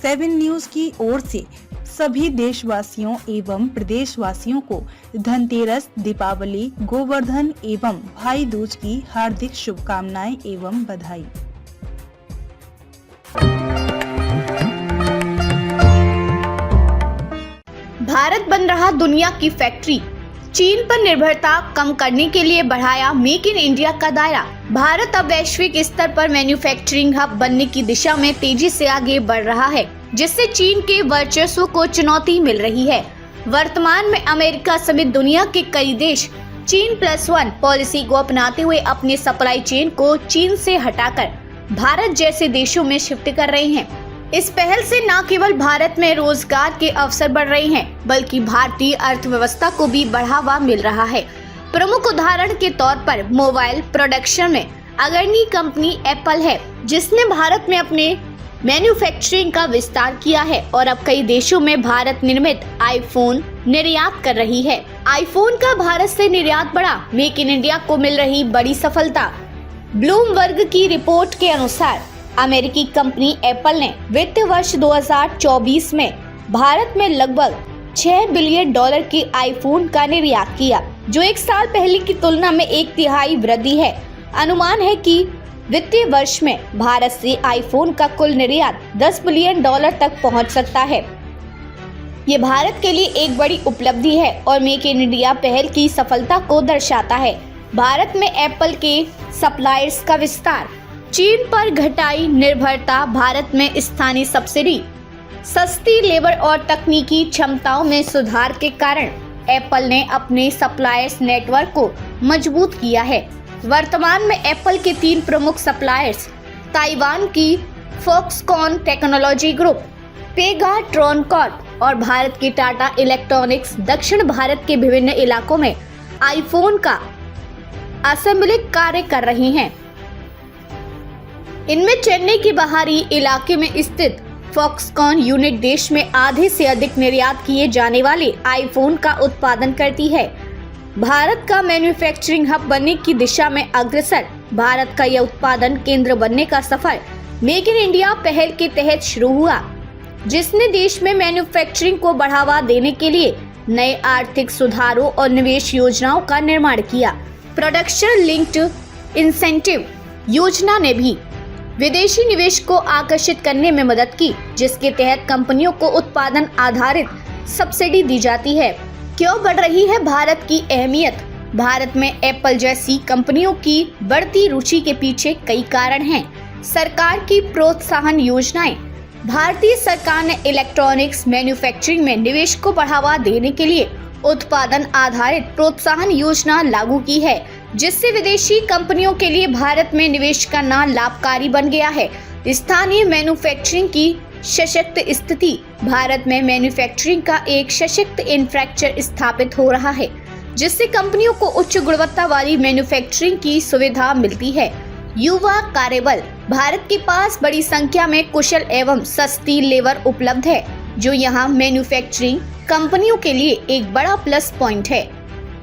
7 news की ओर से सभी देशवासियों एवं प्रदेशवासियों को धनतेरस, दीपावली, गोवर्धन एवं भाई दूज की हार्दिक शुभकामनाएं एवं बधाई। भारत बन रहा दुनिया की फैक्ट्री, चीन पर निर्भरता कम करने के लिए बढ़ाया मेक इन इंडिया का दायरा। भारत अब वैश्विक स्तर पर मैन्युफैक्चरिंग हब बनने की दिशा में तेजी से आगे बढ़ रहा है, जिससे चीन के वर्चस्व को चुनौती मिल रही है। वर्तमान में अमेरिका समेत दुनिया के कई देश चीन+1 पॉलिसी को अपनाते हुए अपने सप्लाई चेन को चीन से हटाकर भारत जैसे देशों में शिफ्ट कर रहे हैं। इस पहल से न केवल भारत में रोजगार के अवसर बढ़ रहे हैं, बल्कि भारतीय अर्थव्यवस्था को भी बढ़ावा मिल रहा है। प्रमुख उदाहरण के तौर पर मोबाइल प्रोडक्शन में अग्रणी कंपनी एप्पल है, जिसने भारत में अपने मैन्युफैक्चरिंग का विस्तार किया है और अब कई देशों में भारत निर्मित आईफोन निर्यात कर रही है। आईफोन का भारत से निर्यात बढ़ा, मेक इन इंडिया को मिल रही बड़ी सफलता। ब्लूमबर्ग की रिपोर्ट के अनुसार अमेरिकी कंपनी एप्पल ने वित्तीय वर्ष 2024 में भारत में लगभग $6 बिलियन के आईफोन का निर्यात किया, जो एक साल पहले की तुलना में 1/3 वृद्धि है। अनुमान है कि वित्तीय वर्ष में भारत से आईफोन का कुल निर्यात $10 बिलियन तक पहुंच सकता है। ये भारत के लिए एक बड़ी उपलब्धि है और मेक इन इंडिया पहल की सफलता को दर्शाता है। भारत में एप्पल के सप्लायर्स का विस्तार, चीन पर घटाई निर्भरता, भारत में स्थानीय सब्सिडी, सस्ती लेबर और तकनीकी क्षमताओं में सुधार के कारण एप्पल ने अपने सप्लायर्स नेटवर्क को मजबूत किया है। वर्तमान में एप्पल के 3 प्रमुख सप्लायर्स ताइवान की Foxconn technology group, Pegatron Corp और भारत की टाटा इलेक्ट्रॉनिक्स दक्षिण भारत के विभिन्न इलाकों में आईफोन का असेंबली कार्य कर रही हैं। इनमें चेन्नई के बाहरी इलाके में स्थित फॉक्सकॉन यूनिट देश में आधे से अधिक निर्यात किए जाने वाले आईफोन का उत्पादन करती है। भारत का मैन्युफैक्चरिंग हब बनने की दिशा में अग्रसर भारत का यह उत्पादन केंद्र बनने का सफर मेक इन इंडिया पहल के तहत शुरू हुआ, जिसने देश में मैन्युफैक्चरिंग को बढ़ावा देने के लिए नए आर्थिक सुधारों और निवेश योजनाओं का निर्माण किया। प्रोडक्शन लिंक्ड इंसेंटिव योजना ने भी विदेशी निवेश को आकर्षित करने में मदद की, जिसके तहत कंपनियों को उत्पादन आधारित सब्सिडी दी जाती है। क्यों बढ़ रही है भारत की अहमियत? भारत में एप्पल जैसी कंपनियों की बढ़ती रुचि के पीछे कई कारण हैं। सरकार की प्रोत्साहन योजनाएं, भारतीय सरकार ने इलेक्ट्रॉनिक्स मैन्युफैक्चरिंग में निवेश को बढ़ावा देने के लिए उत्पादन आधारित प्रोत्साहन योजना लागू की है, जिससे विदेशी कंपनियों के लिए भारत में निवेश करना लाभकारी बन गया है। स्थानीय मैन्युफैक्चरिंग की सशक्त स्थिति, भारत में मैन्युफैक्चरिंग का एक सशक्त इंफ्रास्ट्रक्चर स्थापित हो रहा है, जिससे कंपनियों को उच्च गुणवत्ता वाली मैन्युफैक्चरिंग की सुविधा मिलती है। युवा कार्यबल, भारत के पास बड़ी संख्या में कुशल एवं सस्ती लेबर उपलब्ध है, जो यहाँ मैन्युफैक्चरिंग कंपनियों के लिए एक बड़ा प्लस पॉइंट है।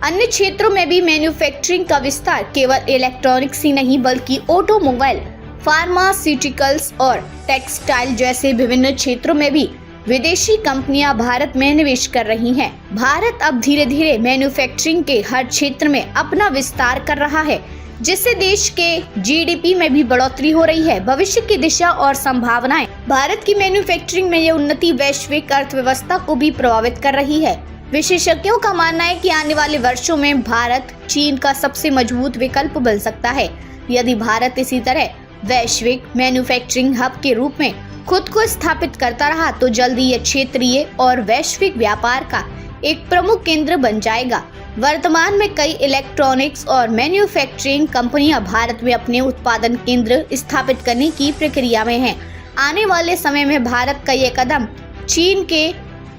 अन्य क्षेत्रों में भी मैन्युफैक्चरिंग का विस्तार केवल इलेक्ट्रॉनिक्स ही नहीं, बल्कि ऑटोमोबाइल, फार्मास्यूटिकल्स और टेक्सटाइल जैसे विभिन्न क्षेत्रों में भी विदेशी कंपनियां भारत में निवेश कर रही हैं। भारत अब धीरे धीरे मैन्युफैक्चरिंग के हर क्षेत्र में अपना विस्तार कर रहा है, जिससे देश के जीडीपी में भी बढ़ोतरी हो रही है। भविष्य की दिशा और संभावनाएं, भारत की मैन्युफैक्चरिंग में ये उन्नति वैश्विक अर्थव्यवस्था को भी प्रभावित कर रही है। विशेषज्ञों का मानना है कि आने वाले वर्षों में भारत चीन का सबसे मजबूत विकल्प बन सकता है। यदि भारत इसी तरह वैश्विक मैन्युफैक्चरिंग हब के रूप में खुद को स्थापित करता रहा, तो जल्दी यह क्षेत्रीय और वैश्विक व्यापार का एक प्रमुख केंद्र बन जाएगा। वर्तमान में कई इलेक्ट्रॉनिक्स और मैन्युफैक्चरिंग कंपनियां भारत में अपने उत्पादन केंद्र स्थापित करने की प्रक्रिया में हैं। आने वाले समय में भारत का यह कदम चीन के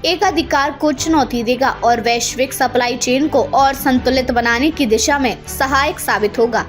एकाधिकार को चुनौती देगा और वैश्विक सप्लाई चेन को और संतुलित बनाने की दिशा में सहायक साबित होगा।